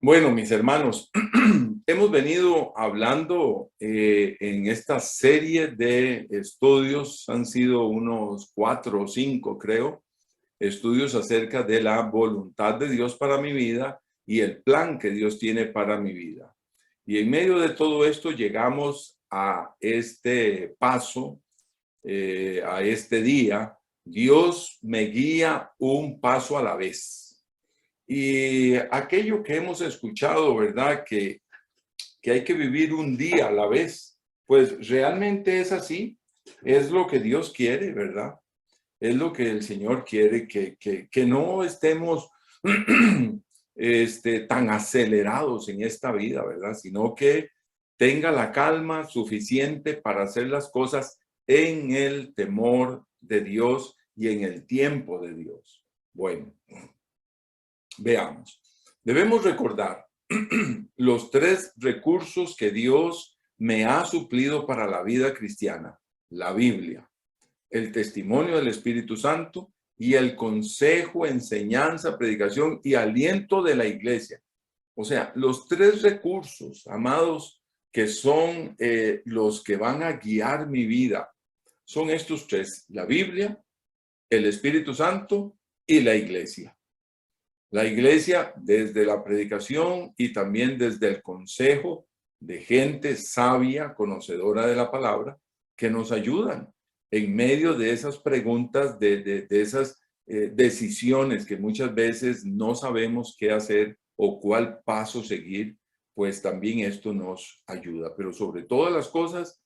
Bueno, mis hermanos, hemos venido hablando en esta serie de estudios, han sido unos 4 o 5, creo, estudios acerca de la voluntad de Dios para mi vida y el plan que Dios tiene para mi vida. Y en medio de todo esto llegamos a este paso, a este día. Dios me guía un paso a la vez. Y aquello que hemos escuchado, ¿verdad? Que hay que vivir un día a la vez, pues realmente es así. Es lo que Dios quiere, ¿verdad? Es lo que el Señor quiere, que no estemos tan acelerados en esta vida, ¿verdad? Sino que tenga la calma suficiente para hacer las cosas en el temor de Dios y en el tiempo de Dios. Bueno. Veamos, debemos recordar los 3 recursos que Dios me ha suplido para la vida cristiana: la Biblia, el testimonio del Espíritu Santo y el consejo, enseñanza, predicación y aliento de la iglesia. O sea, los 3 recursos, amados, que son los que van a guiar mi vida, son estos 3: la Biblia, el Espíritu Santo y la iglesia. La iglesia, desde la predicación y también desde el consejo de gente sabia, conocedora de la palabra, que nos ayudan en medio de esas preguntas, de esas decisiones que muchas veces no sabemos qué hacer o cuál paso seguir, pues también esto nos ayuda. Pero sobre todas las cosas,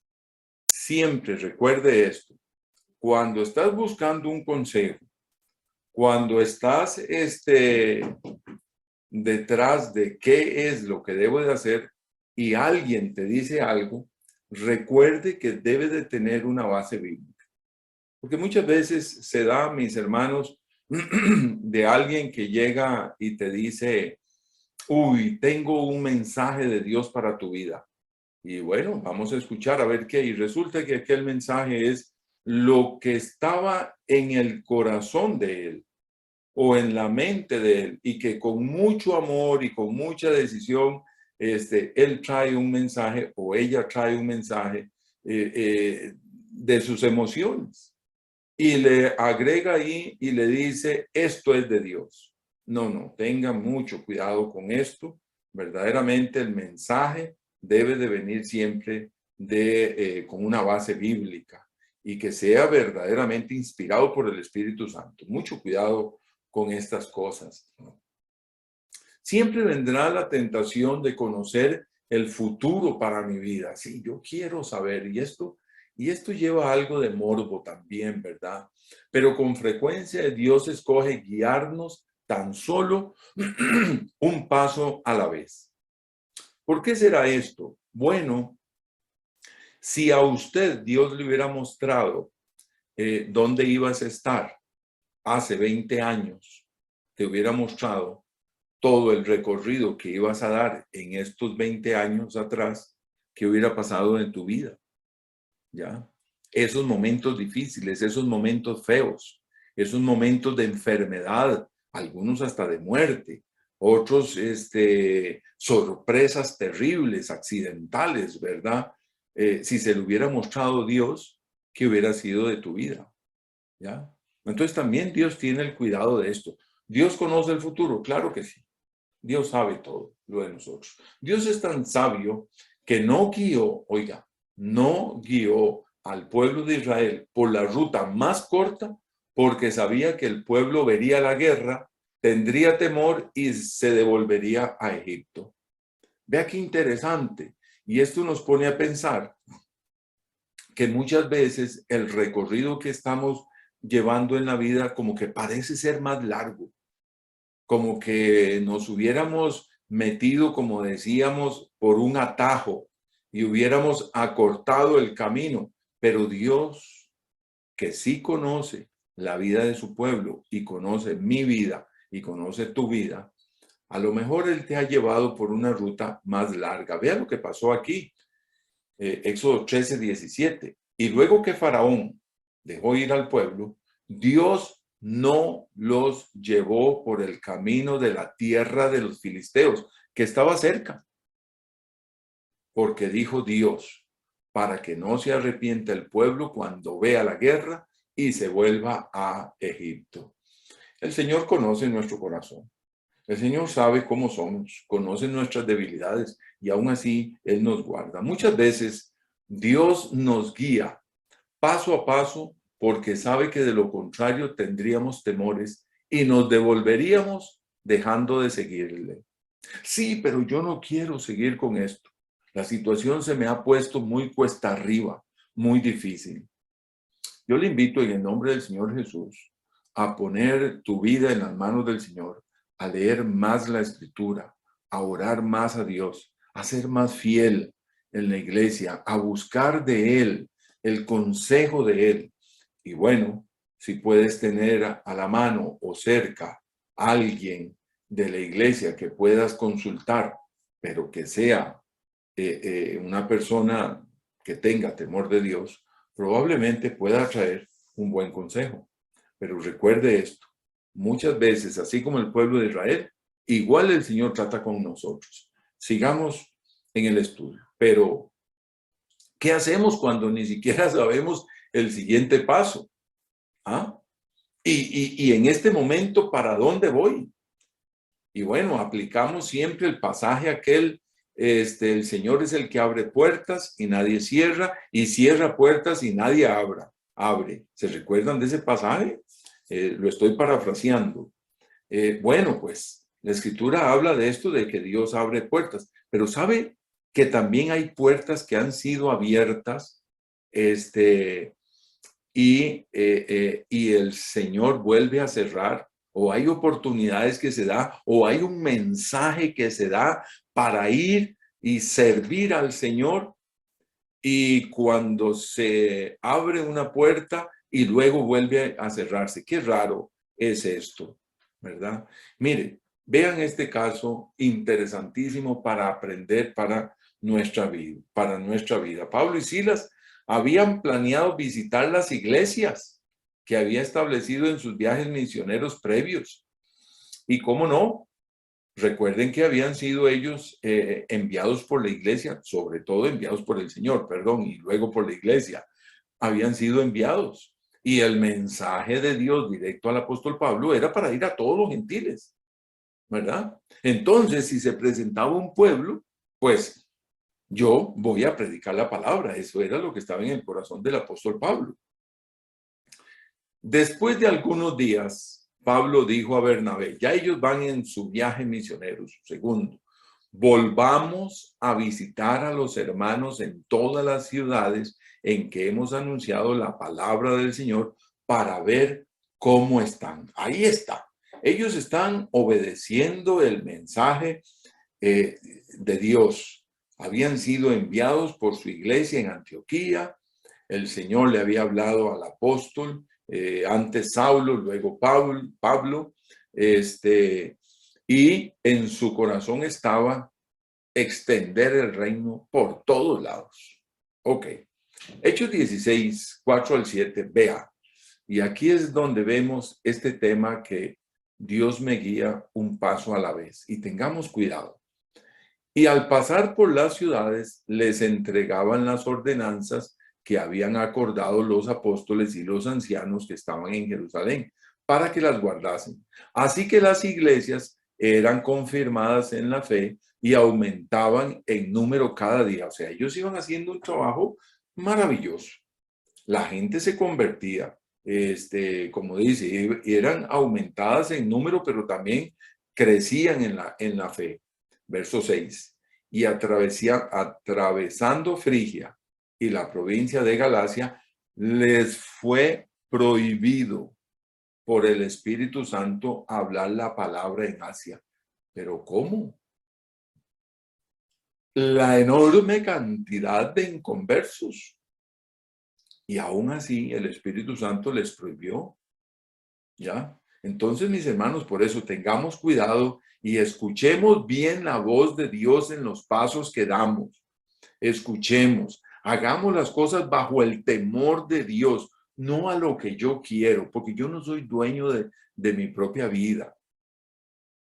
siempre recuerde esto: cuando estás buscando un consejo, cuando estás detrás de qué es lo que debo de hacer y alguien te dice algo, recuerde que debe de tener una base bíblica. Porque muchas veces se da, mis hermanos, de alguien que llega y te dice: uy, tengo un mensaje de Dios para tu vida. Y bueno, vamos a escuchar a ver qué. Y resulta que aquel mensaje es lo que estaba en el corazón de él o en la mente de él, y que con mucho amor y con mucha decisión, él trae un mensaje o ella trae un mensaje de sus emociones y le agrega ahí y le dice: esto es de Dios. No, no, tenga mucho cuidado con esto. Verdaderamente el mensaje debe de venir siempre con una base bíblica y que sea verdaderamente inspirado por el Espíritu Santo. Mucho cuidado con estas cosas. Siempre vendrá la tentación de conocer el futuro para mi vida. Sí, yo quiero saber, y esto lleva algo de morbo también, ¿verdad? Pero con frecuencia Dios escoge guiarnos tan solo un paso a la vez. ¿Por qué será esto? Bueno, si a usted Dios le hubiera mostrado dónde ibas a estar hace 20 años, te hubiera mostrado todo el recorrido que ibas a dar en estos 20 años atrás, que hubiera pasado en tu vida, ¿ya? Esos momentos difíciles, esos momentos feos, esos momentos de enfermedad, algunos hasta de muerte, otros sorpresas terribles, accidentales, ¿verdad? Si se le hubiera mostrado Dios, ¿qué hubiera sido de tu vida? ¿Ya? Entonces también Dios tiene el cuidado de esto. ¿Dios conoce el futuro? Claro que sí. Dios sabe todo lo de nosotros. Dios es tan sabio que no guió, oiga, no guió al pueblo de Israel por la ruta más corta, porque sabía que el pueblo vería la guerra, tendría temor y se devolvería a Egipto. Vea qué interesante. Y esto nos pone a pensar que muchas veces el recorrido que estamos llevando en la vida como que parece ser más largo, como que nos hubiéramos metido, como decíamos, por un atajo y hubiéramos acortado el camino. Pero Dios, que sí conoce la vida de su pueblo y conoce mi vida y conoce tu vida, a lo mejor Él te ha llevado por una ruta más larga. Vea lo que pasó aquí, Éxodo 13:17. Y luego que Faraón dejó ir al pueblo, Dios no los llevó por el camino de la tierra de los filisteos, que estaba cerca, porque dijo Dios, para que no se arrepienta el pueblo cuando vea la guerra y se vuelva a Egipto. El Señor conoce nuestro corazón. El Señor sabe cómo somos, conoce nuestras debilidades y aún así Él nos guarda. Muchas veces Dios nos guía paso a paso porque sabe que de lo contrario tendríamos temores y nos devolveríamos dejando de seguirle. Sí, pero yo no quiero seguir con esto. La situación se me ha puesto muy cuesta arriba, muy difícil. Yo le invito en el nombre del Señor Jesús a poner tu vida en las manos del Señor, a leer más la Escritura, a orar más a Dios, a ser más fiel en la iglesia, a buscar de Él el consejo de Él. Y bueno, si puedes tener a la mano o cerca a alguien de la iglesia que puedas consultar, pero que sea una persona que tenga temor de Dios, probablemente pueda traer un buen consejo. Pero recuerde esto, muchas veces, así como el pueblo de Israel, igual el Señor trata con nosotros. Sigamos en el estudio. Pero, ¿qué hacemos cuando ni siquiera sabemos el siguiente paso? ¿Ah? Y en este momento, ¿para dónde voy? Y bueno, aplicamos siempre el pasaje aquel, el Señor es el que abre puertas y nadie cierra, y cierra puertas y nadie abre. ¿Se recuerdan de ese pasaje? Lo estoy parafraseando. Bueno, pues la Escritura habla de esto, de que Dios abre puertas, pero ¿sabe que también hay puertas que han sido abiertas, y el Señor vuelve a cerrar? O hay oportunidades que se da, o hay un mensaje que se da para ir y servir al Señor, y cuando se abre una puerta y luego vuelve a cerrarse. Qué raro es esto, ¿verdad? Mire, vean este caso interesantísimo para aprender para nuestra vida. Pablo y Silas habían planeado visitar las iglesias que había establecido en sus viajes misioneros previos. Y cómo no, recuerden que habían sido ellos enviados por la iglesia, sobre todo enviados por el Señor, perdón, y luego por la iglesia. Habían sido enviados. Y el mensaje de Dios directo al apóstol Pablo era para ir a todos los gentiles, ¿verdad? Entonces, si se presentaba un pueblo, pues yo voy a predicar la palabra. Eso era lo que estaba en el corazón del apóstol Pablo. Después de algunos días, Pablo dijo a Bernabé, ya ellos van en su viaje misionero, su segundo, volvamos a visitar a los hermanos en todas las ciudades en que hemos anunciado la palabra del Señor para ver cómo están. Ahí está. Ellos están obedeciendo el mensaje de Dios. Habían sido enviados por su iglesia en Antioquía. El Señor le había hablado al apóstol, antes Saulo, luego Pablo, y en su corazón estaba extender el reino por todos lados. Ok. Hechos 16, 4 al 7, vea. Y aquí es donde vemos este tema que Dios me guía un paso a la vez. Y tengamos cuidado. Y al pasar por las ciudades, les entregaban las ordenanzas que habían acordado los apóstoles y los ancianos que estaban en Jerusalén, para que las guardasen. Así que las iglesias eran confirmadas en la fe y aumentaban en número cada día. O sea, ellos iban haciendo un trabajo maravilloso. La gente se convertía, como dice, eran aumentadas en número, pero también crecían en la fe. Verso 6. Y atravesando Frigia y la provincia de Galacia, les fue prohibido por el Espíritu Santo hablar la palabra en Asia. ¿Pero cómo? La enorme cantidad de inconversos. Y aún así el Espíritu Santo les prohibió. ¿Ya? Entonces, mis hermanos, por eso tengamos cuidado y escuchemos bien la voz de Dios en los pasos que damos. Escuchemos, hagamos las cosas bajo el temor de Dios, no a lo que yo quiero, porque yo no soy dueño de mi propia vida.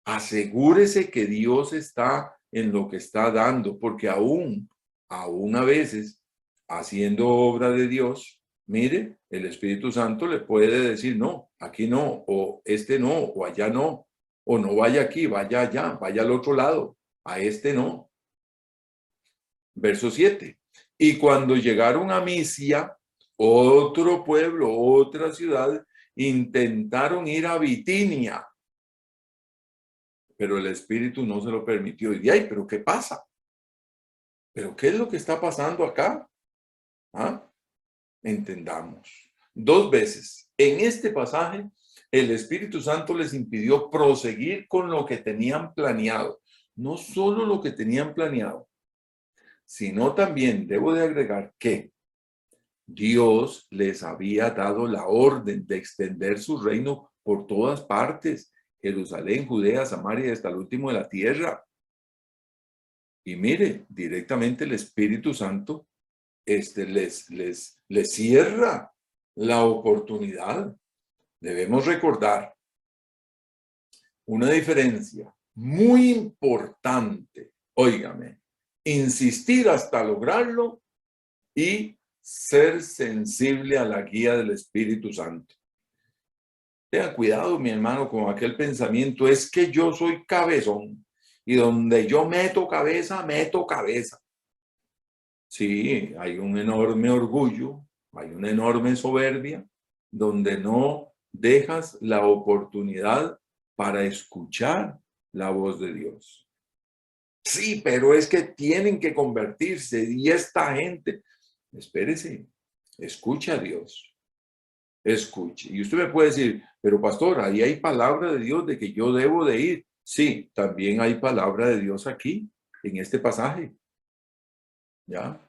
Asegúrese que Dios está en lo que está dando, porque aún a veces, haciendo obra de Dios, mire, el Espíritu Santo le puede decir, no, aquí no, o este no, o allá no, o no vaya aquí, vaya allá, vaya al otro lado, a este no. Verso 7. Y cuando llegaron a Misia, otro pueblo, otra ciudad, intentaron ir a Bitinia, pero el Espíritu no se lo permitió. Y de ahí, ¿pero qué pasa? ¿Pero qué es lo que está pasando acá? ¿Ah? Entendamos. 2 veces. En este pasaje, el Espíritu Santo les impidió proseguir con lo que tenían planeado. No solo lo que tenían planeado, sino también debo de agregar que Dios les había dado la orden de extender su reino por todas partes, Jerusalén, Judea, Samaria, hasta el último de la tierra. Y mire, directamente el Espíritu Santo les cierra la oportunidad. Debemos recordar una diferencia muy importante. Óigame, insistir hasta lograrlo y ser sensible a la guía del Espíritu Santo. Tenga cuidado, mi hermano, con aquel pensamiento, es que yo soy cabezón y donde yo meto cabeza, meto cabeza. Sí, hay un enorme orgullo, hay una enorme soberbia, donde no dejas la oportunidad para escuchar la voz de Dios. Sí, pero es que tienen que convertirse y esta gente, espérese, escucha a Dios, escuche. Y usted me puede decir, pero pastor, ahí hay palabra de Dios de que yo debo de ir. Sí, también hay palabra de Dios aquí, en este pasaje. ¿Ya?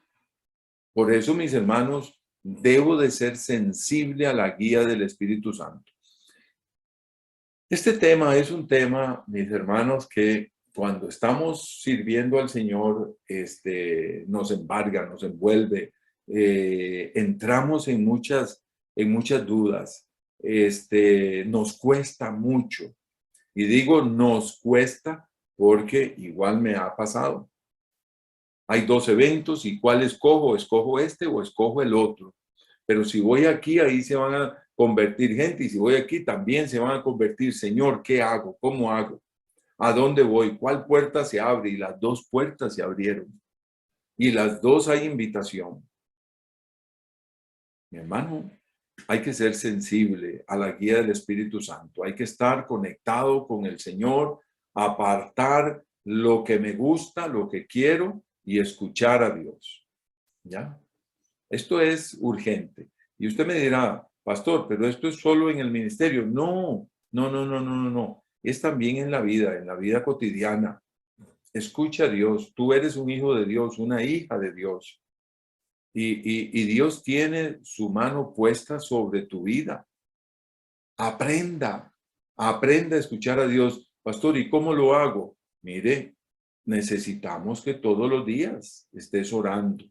Por eso, mis hermanos, debo de ser sensible a la guía del Espíritu Santo. Este tema es un tema, mis hermanos, que cuando estamos sirviendo al Señor, nos embarga, nos envuelve, entramos en muchas dudas, nos cuesta mucho. Y digo nos cuesta porque igual me ha pasado. Hay 2 eventos y ¿cuál escojo? ¿Escojo este o escojo el otro? Pero si voy aquí, ahí se van a convertir gente y si voy aquí, también se van a convertir. Señor, ¿qué hago? ¿Cómo hago? ¿A dónde voy? ¿Cuál puerta se abre? Y las 2 puertas se abrieron. Y las 2 hay invitación. Mi hermano, hay que ser sensible a la guía del Espíritu Santo. Hay que estar conectado con el Señor, apartar lo que me gusta, lo que quiero y escuchar a Dios. ¿Ya? Esto es urgente. Y usted me dirá, pastor, pero esto es solo en el ministerio. No, no, no, no, no, no, no. Es también en la vida cotidiana. Escucha a Dios. Tú eres un hijo de Dios, una hija de Dios. Y Dios tiene su mano puesta sobre tu vida. Aprenda, aprenda a escuchar a Dios. Pastor, ¿y cómo lo hago? Mire, necesitamos que todos los días estés orando.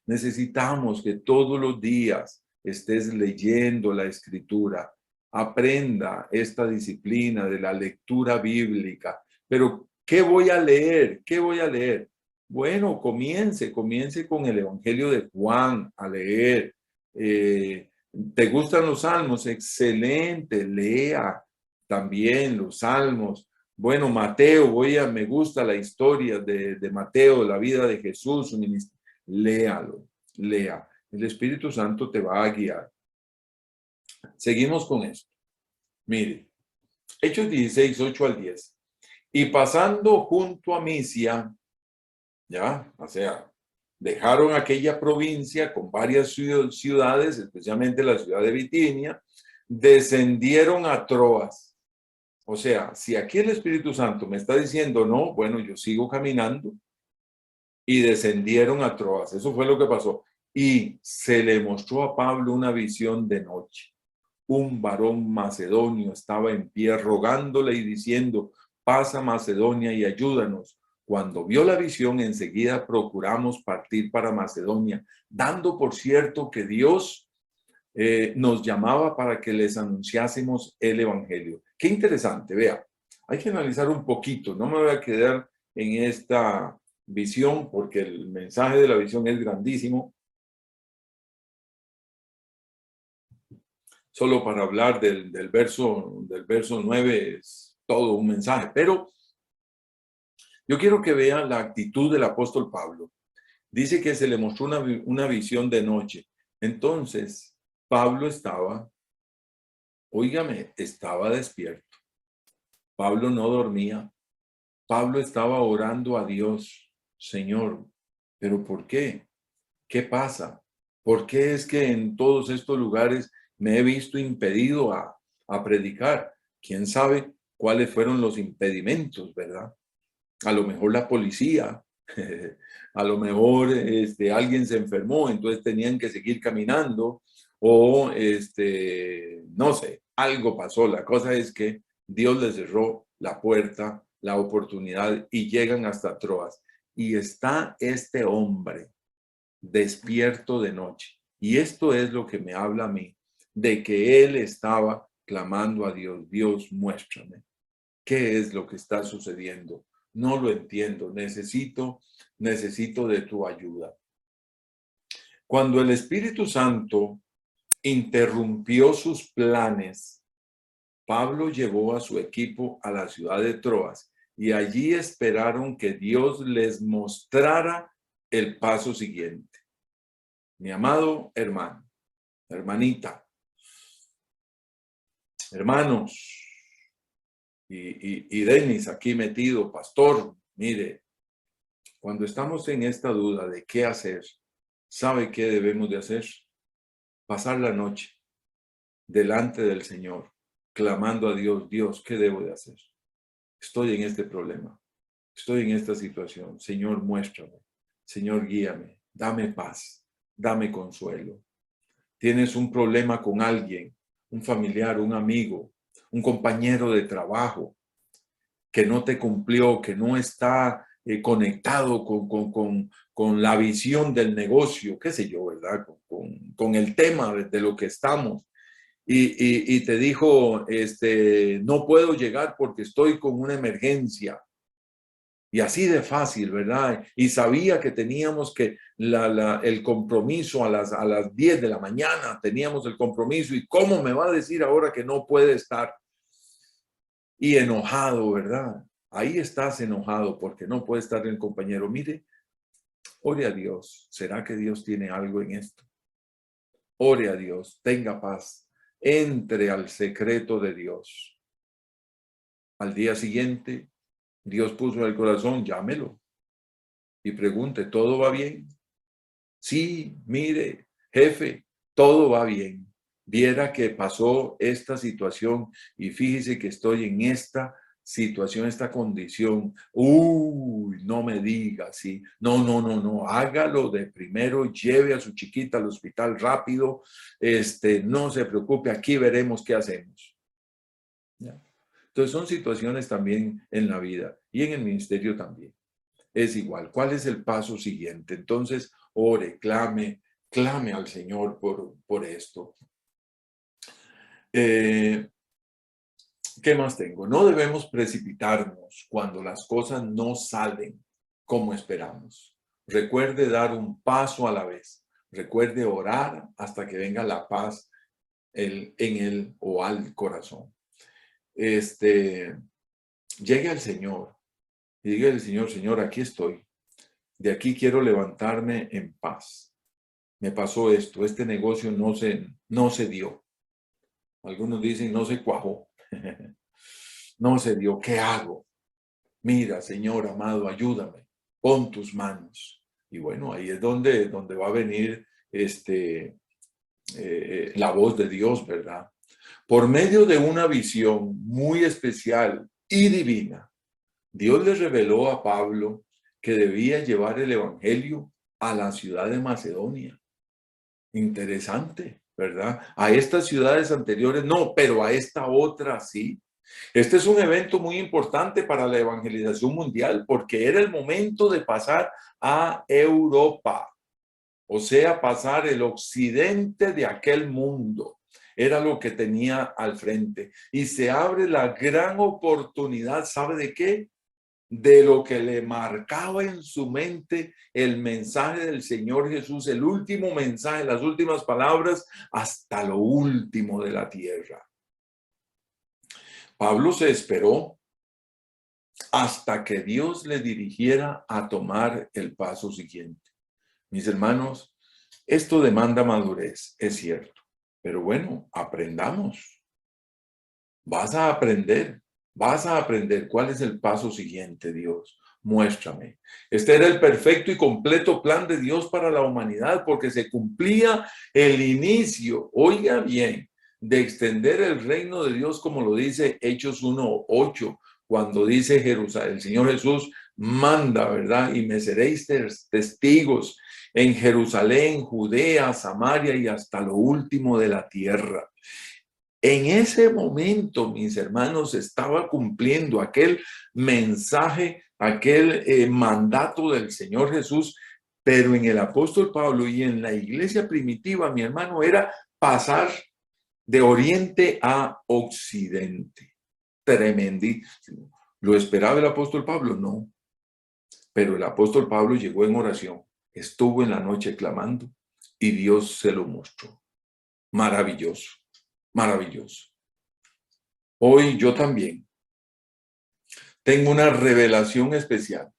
Necesitamos que todos los días estés leyendo la Escritura. Aprenda esta disciplina de la lectura bíblica. Pero, ¿qué voy a leer? ¿Qué voy a leer? Bueno, comience con el Evangelio de Juan a leer. ¿Te gustan los salmos? Excelente, lea también los salmos. Bueno, Mateo, me gusta la historia de Mateo, la vida de Jesús, su ministerio. Léalo, lea. El Espíritu Santo te va a guiar. Seguimos con esto. Mire, Hechos 16, 8 al 10. Y pasando junto a Misia, ya, o sea, dejaron aquella provincia con varias ciudades, especialmente la ciudad de Bitinia, descendieron a Troas. O sea, si aquí el Espíritu Santo me está diciendo no, bueno, yo sigo caminando y descendieron a Troas. Eso fue lo que pasó. Y se le mostró a Pablo una visión de noche. Un varón macedonio estaba en pie rogándole y diciendo, pasa Macedonia y ayúdanos. Cuando vio la visión, enseguida procuramos partir para Macedonia, dando por cierto que Dios nos llamaba para que les anunciásemos el evangelio. Qué interesante, vea, hay que analizar un poquito, no me voy a quedar en esta visión porque el mensaje de la visión es grandísimo. Solo para hablar del verso 9 es todo un mensaje, pero yo quiero que vean la actitud del apóstol Pablo. Dice que se le mostró una visión de noche. Entonces, Pablo estaba, óigame, estaba despierto. Pablo no dormía. Pablo estaba orando a Dios. Señor, ¿pero por qué? ¿Qué pasa? ¿Por qué es que en todos estos lugares me he visto impedido a predicar? ¿Quién sabe cuáles fueron los impedimentos, verdad? A lo mejor la policía, a lo mejor alguien se enfermó, entonces tenían que seguir caminando, o no sé, algo pasó. La cosa es que Dios les cerró la puerta, la oportunidad, y llegan hasta Troas. Y está este hombre despierto de noche. Y esto es lo que me habla a mí, de que él estaba clamando a Dios. Dios, muéstrame qué es lo que está sucediendo. No lo entiendo. Necesito de tu ayuda. Cuando el Espíritu Santo interrumpió sus planes, Pablo llevó a su equipo a la ciudad de Troas y allí esperaron que Dios les mostrara el paso siguiente. Mi amado hermano, hermanita, hermanos, y Denis aquí metido, pastor, mire, cuando estamos en esta duda de qué hacer, ¿sabe qué debemos de hacer? Pasar la noche delante del Señor, clamando a Dios, Dios, ¿qué debo de hacer? Estoy en este problema, estoy en esta situación, Señor, muéstrame, Señor, guíame, dame paz, dame consuelo. Tienes un problema con alguien, un familiar, un amigo, un compañero de trabajo que no te cumplió, que no está conectado con la visión del negocio, qué sé yo, ¿verdad? Con el tema de lo que estamos. Y te dijo, no puedo llegar porque estoy con una emergencia. Y así de fácil, ¿verdad? Y sabía que teníamos que el compromiso a las 10 de la mañana, teníamos el compromiso. ¿Y cómo me va a decir ahora que no puede estar? Y enojado, ¿verdad? Ahí estás enojado porque no puede estar el compañero. Mire, ore a Dios. ¿Será que Dios tiene algo en esto? Ore a Dios, tenga paz. Entre al secreto de Dios. Al día siguiente, Dios puso en el corazón, llámelo y pregunte, ¿todo va bien? Sí, mire, jefe, todo va bien. Viera que pasó esta situación y fíjese que estoy en esta situación, esta condición. Uy, no me diga, sí. No, no, no, no. Hágalo de primero, lleve a su chiquita al hospital rápido. No se preocupe, aquí veremos qué hacemos. ¿Ya? Entonces son situaciones también en la vida y en el ministerio también. Es igual. ¿Cuál es el paso siguiente? Entonces, ore, clame al Señor por esto. ¿Qué más tengo? No debemos precipitarnos cuando las cosas no salen como esperamos. Recuerde dar un paso a la vez. Recuerde orar hasta que venga la paz en él o al corazón. Llegue al Señor y diga al Señor, Señor, aquí estoy. De aquí quiero levantarme en paz. Me pasó esto, este negocio no se dio. Algunos dicen no se cuajó. No se dio, ¿qué hago? Mira, Señor amado, ayúdame, pon tus manos. Y bueno, ahí es donde va a venir la voz de Dios, ¿verdad? Por medio de una visión muy especial y divina, Dios le reveló a Pablo que debía llevar el evangelio a la ciudad de Macedonia. Interesante, ¿verdad? A estas ciudades anteriores no, pero a esta otra sí. Este es un evento muy importante para la evangelización mundial porque era el momento de pasar a Europa. o sea, pasar el occidente de aquel mundo. Era lo que tenía al frente. Y se abre la gran oportunidad, ¿sabe de qué? De lo que le marcaba en su mente el mensaje del Señor Jesús, el último mensaje, las últimas palabras, hasta lo último de la tierra. Pablo se esperó hasta que Dios le dirigiera a tomar el paso siguiente. Mis hermanos, esto demanda madurez, es cierto, pero bueno, aprendamos. Vas a aprender cuál es el paso siguiente, Dios. Muéstrame. Este era el perfecto y completo plan de Dios para la humanidad, porque se cumplía el inicio, oiga bien, de extender el reino de Dios, como lo dice Hechos 1:8, cuando dice Jerusalén, el Señor Jesús manda, ¿verdad? Y me seréis testigos en Jerusalén, Judea, Samaria y hasta lo último de la tierra. En ese momento, mis hermanos, estaba cumpliendo aquel mensaje, aquel mandato del Señor Jesús, pero en el apóstol Pablo y en la iglesia primitiva, mi hermano, era pasar de oriente a occidente. Tremendísimo. ¿Lo esperaba el apóstol Pablo? No. Pero el apóstol Pablo llegó en oración, estuvo en la noche clamando y Dios se lo mostró. Maravilloso, maravilloso. Hoy yo también tengo una revelación especial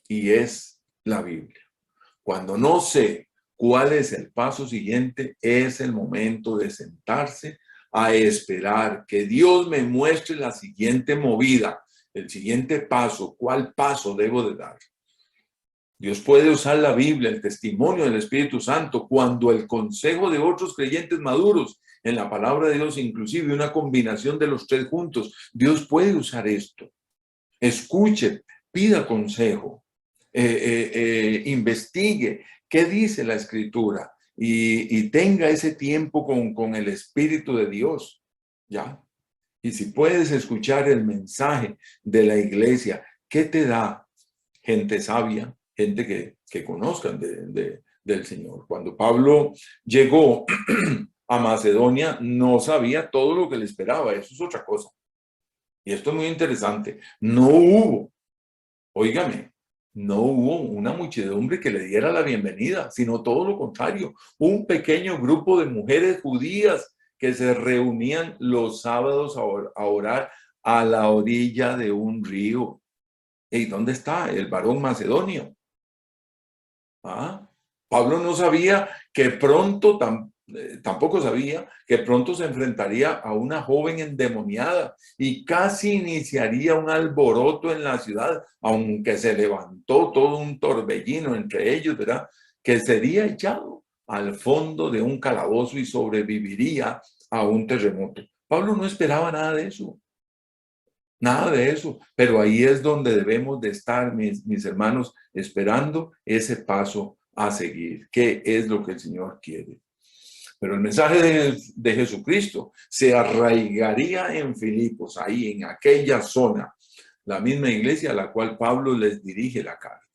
y es la Biblia. Cuando no sé cuál es el paso siguiente, es el momento de sentarse a esperar que Dios me muestre la siguiente movida, el siguiente paso, cuál paso debo de dar. Dios puede usar la Biblia, el testimonio del Espíritu Santo, cuando el consejo de otros creyentes maduros en la palabra de Dios, inclusive una combinación de los tres juntos, Dios puede usar esto. Escuche, pida consejo, investigue qué dice la Escritura y tenga ese tiempo con el Espíritu de Dios, ¿ya? Y si puedes escuchar el mensaje de la iglesia, ¿qué te da? Gente sabia, gente que conozcan del Señor. Cuando Pablo llegó a Macedonia, no sabía todo lo que le esperaba, eso es otra cosa. Y esto es muy interesante, no hubo, óigame, no hubo una muchedumbre que le diera la bienvenida, sino todo lo contrario, un pequeño grupo de mujeres judías que se reunían los sábados a orar a la orilla de un río. ¿Y dónde está el varón macedonio? ¿Ah? Pablo no sabía que pronto, tampoco sabía que pronto se enfrentaría a una joven endemoniada y casi iniciaría un alboroto en la ciudad, aunque se levantó todo un torbellino entre ellos, ¿verdad? Que sería echado al fondo de un calabozo y sobreviviría a un terremoto. Pablo no esperaba nada de eso. Nada de eso, pero ahí es donde debemos de estar, mis hermanos, esperando ese paso a seguir. ¿Qué es lo que el Señor quiere? Pero el mensaje de Jesucristo se arraigaría en Filipos, ahí en aquella zona, la misma iglesia a la cual Pablo les dirige la carta.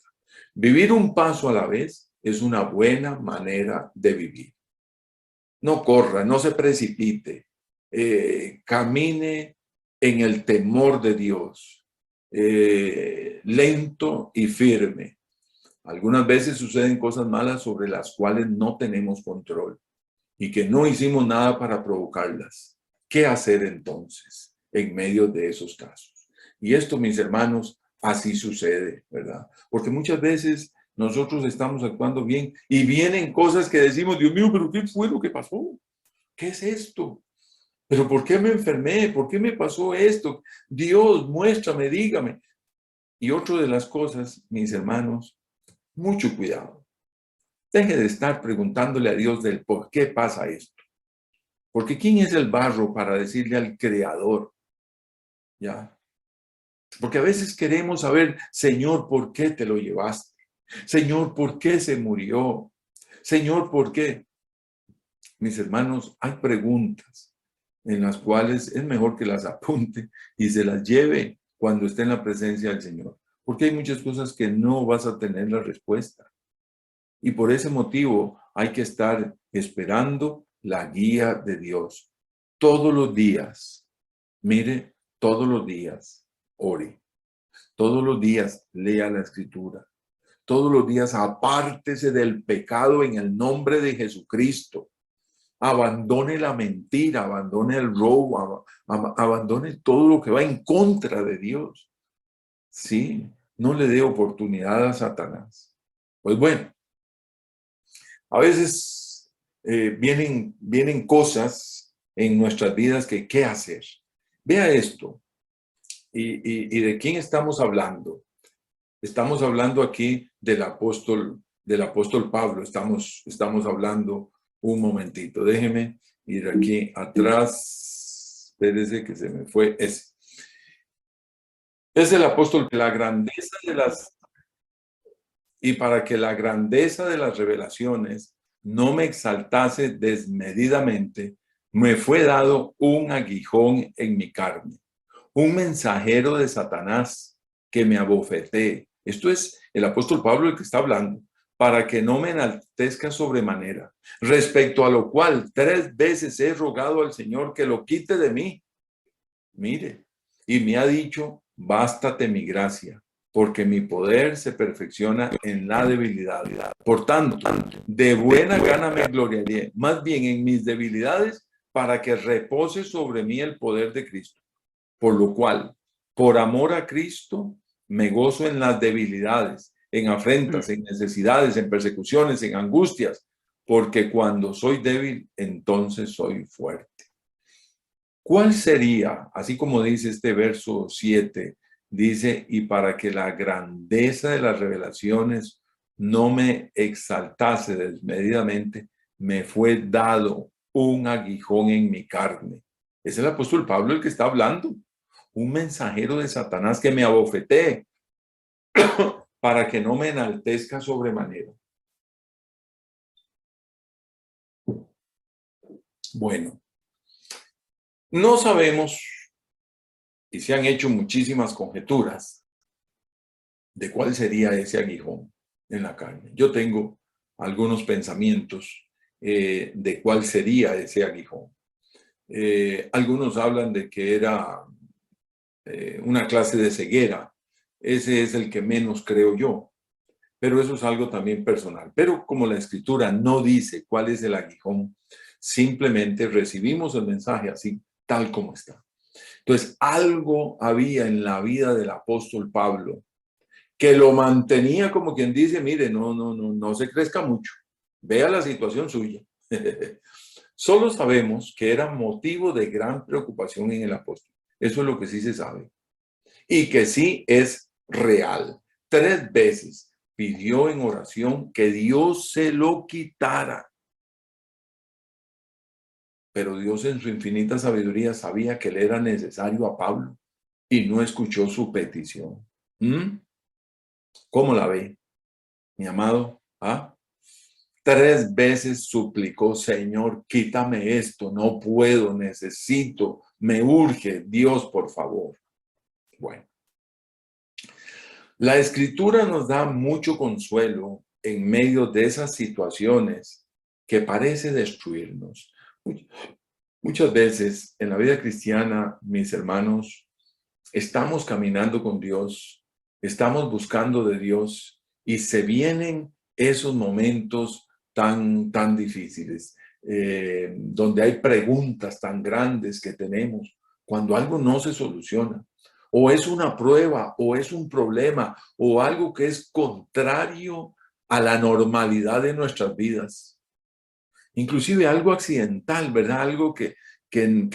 Vivir un paso a la vez es una buena manera de vivir. No corra, no se precipite, camine en el temor de Dios, lento y firme. Algunas veces suceden cosas malas sobre las cuales no tenemos control y que no hicimos nada para provocarlas. ¿Qué hacer entonces en medio de esos casos? Y esto, mis hermanos, así sucede, ¿verdad? Porque muchas veces nosotros estamos actuando bien y vienen cosas que decimos, Dios mío, pero ¿qué fue lo que pasó? ¿Qué es esto? ¿Pero por qué me enfermé? ¿Por qué me pasó esto? Dios, muéstrame, dígame. Y otra de las cosas, mis hermanos, mucho cuidado. Deje de estar preguntándole a Dios del por qué pasa esto. Porque ¿quién es el barro para decirle al Creador? ¿Ya? Porque a veces queremos saber, Señor, ¿por qué te lo llevaste? Señor, ¿por qué se murió? Señor, ¿por qué? Mis hermanos, hay preguntas en las cuales es mejor que las apunte y se las lleve cuando esté en la presencia del Señor. Porque hay muchas cosas que no vas a tener la respuesta. Y por ese motivo hay que estar esperando la guía de Dios. Todos los días, mire, todos los días, ore. Todos los días, lea la Escritura. Todos los días, apártese del pecado en el nombre de Jesucristo. Abandone la mentira, abandone el robo, abandone todo lo que va en contra de Dios. Sí, no le dé oportunidad a Satanás. Pues bueno, a veces vienen cosas en nuestras vidas que qué hacer. Vea esto. ¿Y de quién estamos hablando? Estamos hablando aquí del apóstol Pablo. Estamos hablando un momentito. Déjeme ir aquí atrás. Espérese que se me fue ese. Es el apóstol. La grandeza de las... Y para que la grandeza de las revelaciones no me exaltase desmedidamente, me fue dado un aguijón en mi carne, un mensajero de Satanás que me abofetee. Esto es el apóstol Pablo el que está hablando, para que no me enaltezca sobremanera, respecto a lo cual 3 veces he rogado al Señor que lo quite de mí. Mire, y me ha dicho, bástate mi gracia, porque mi poder se perfecciona en la debilidad. Por tanto, de buena gana me gloriaré, más bien en mis debilidades, para que repose sobre mí el poder de Cristo. Por lo cual, por amor a Cristo, me gozo en las debilidades, en afrentas, en necesidades, en persecuciones, en angustias, porque cuando soy débil, entonces soy fuerte. ¿Cuál sería, así como dice este verso 7, dice, y para que la grandeza de las revelaciones no me exaltase desmedidamente, me fue dado un aguijón en mi carne? Es el apóstol Pablo el que está hablando, un mensajero de Satanás que me abofetee para que no me enaltezca sobremanera. Bueno, no sabemos, y se han hecho muchísimas conjeturas, de cuál sería ese aguijón en la carne. Yo tengo algunos pensamientos de cuál sería ese aguijón. Algunos hablan de que era una clase de ceguera. Ese es el que menos creo yo, pero eso es algo también personal. Pero como la Escritura no dice cuál es el aguijón, simplemente recibimos el mensaje así, tal como está. Entonces, algo había en la vida del apóstol Pablo que lo mantenía como quien dice, mire, no se crezca mucho, vea la situación suya. Solo sabemos que era motivo de gran preocupación en el apóstol. Eso es lo que sí se sabe. Y que sí es real. 3 veces pidió en oración que Dios se lo quitara. Pero Dios en su infinita sabiduría sabía que le era necesario a Pablo y no escuchó su petición. ¿Cómo la ve, mi amado? 3 veces suplicó, Señor, quítame esto, no puedo, necesito, me urge, Dios, por favor. Bueno, la Escritura nos da mucho consuelo en medio de esas situaciones que parece destruirnos. Muchas veces en la vida cristiana, mis hermanos, estamos caminando con Dios, estamos buscando de Dios y se vienen esos momentos tan difíciles, donde hay preguntas tan grandes que tenemos, cuando algo no se soluciona, o es una prueba, o es un problema, o algo que es contrario a la normalidad de nuestras vidas. Inclusive algo accidental, ¿verdad? Algo que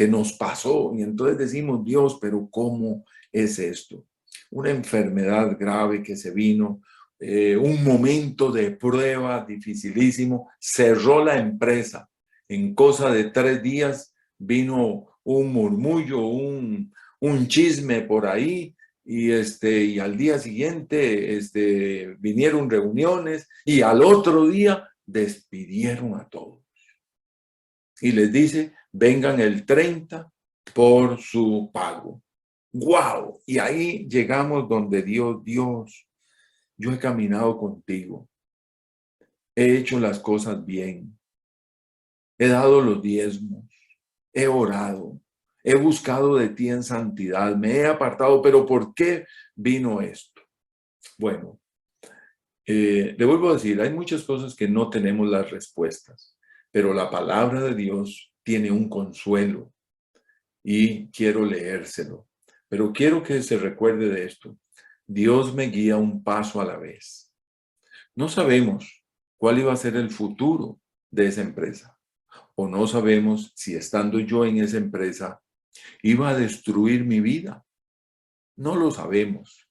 nos pasó y entonces decimos, Dios, pero ¿cómo es esto? Una enfermedad grave que se vino, un momento de prueba dificilísimo, cerró la empresa. En cosa de 3 días vino un murmullo, un chisme por ahí y al día siguiente vinieron reuniones y al otro día despidieron a todos. Y les dice, vengan el 30 por su pago. ¡Wow! Y ahí llegamos donde Dios, yo he caminado contigo. he hecho las cosas bien, he dado los diezmos, he orado, he buscado de ti en santidad, me he apartado, pero ¿por qué vino esto? Bueno, le vuelvo a decir, hay muchas cosas que no tenemos las respuestas, pero la palabra de Dios tiene un consuelo y quiero leérselo. Pero quiero que se recuerde de esto. Dios me guía un paso a la vez. No sabemos cuál iba a ser el futuro de esa empresa, o no sabemos si estando yo en esa empresa iba a destruir mi vida. No lo sabemos.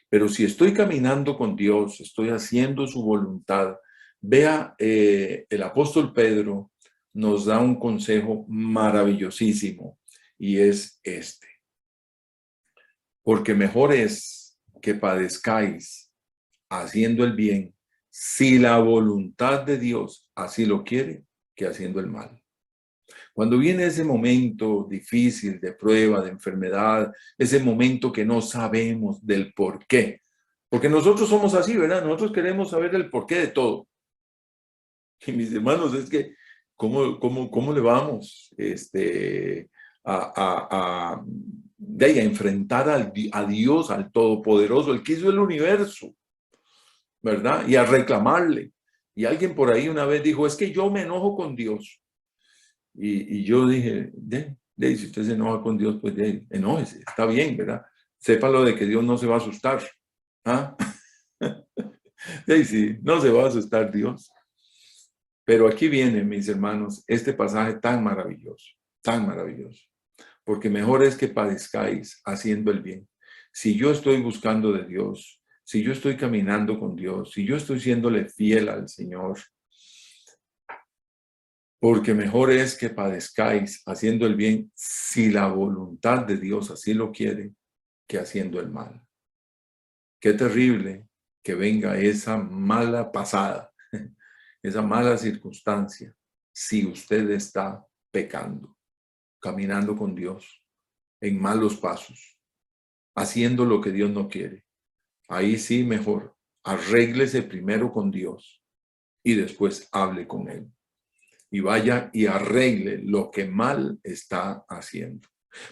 Pero si estoy caminando con Dios, estoy haciendo su voluntad, vea, el apóstol Pedro nos da un consejo maravillosísimo y es este. Porque mejor es que padezcáis haciendo el bien, si la voluntad de Dios así lo quiere, que haciendo el mal. Cuando viene ese momento difícil de prueba, de enfermedad, ese momento que no sabemos del por qué, porque nosotros somos así, ¿verdad? Nosotros queremos saber el porqué de todo. Y mis hermanos, es que, ¿cómo le vamos de ahí, a enfrentar a Dios, al Todopoderoso, el que hizo el universo, ¿verdad? Y a reclamarle. Y alguien por ahí una vez dijo, es que yo me enojo con Dios. Y yo dije, si usted se enoja con Dios, pues enójese, está bien, ¿verdad? Sépalo de que Dios no se va a asustar. ¿Ah? Sí, no se va a asustar Dios. Pero aquí viene, mis hermanos, este pasaje tan maravilloso, porque mejor es que padezcáis haciendo el bien. Si yo estoy buscando de Dios, si yo estoy caminando con Dios, si yo estoy siéndole fiel al Señor, porque mejor es que padezcáis haciendo el bien, si la voluntad de Dios así lo quiere, que haciendo el mal. Qué terrible que venga esa mala pasada, esa mala circunstancia, si usted está pecando, caminando con Dios, en malos pasos, haciendo lo que Dios no quiere. Ahí sí, mejor, arréglese primero con Dios y después hable con Él. Y vaya y arregle lo que mal está haciendo.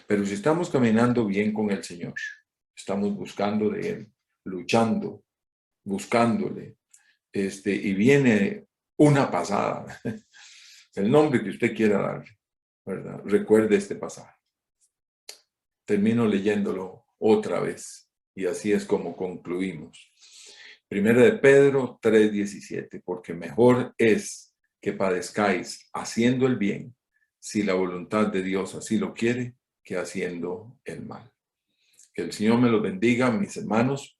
Pero si estamos caminando bien con el Señor, estamos buscando de Él, luchando, buscándole, y viene una pasada, el nombre que usted quiera darle, ¿verdad? Recuerde este pasaje. Termino leyéndolo otra vez y así es como concluimos. Primera de Pedro 3:17, porque mejor es que padezcáis haciendo el bien, si la voluntad de Dios así lo quiere, que haciendo el mal. Que el Señor me los bendiga, mis hermanos.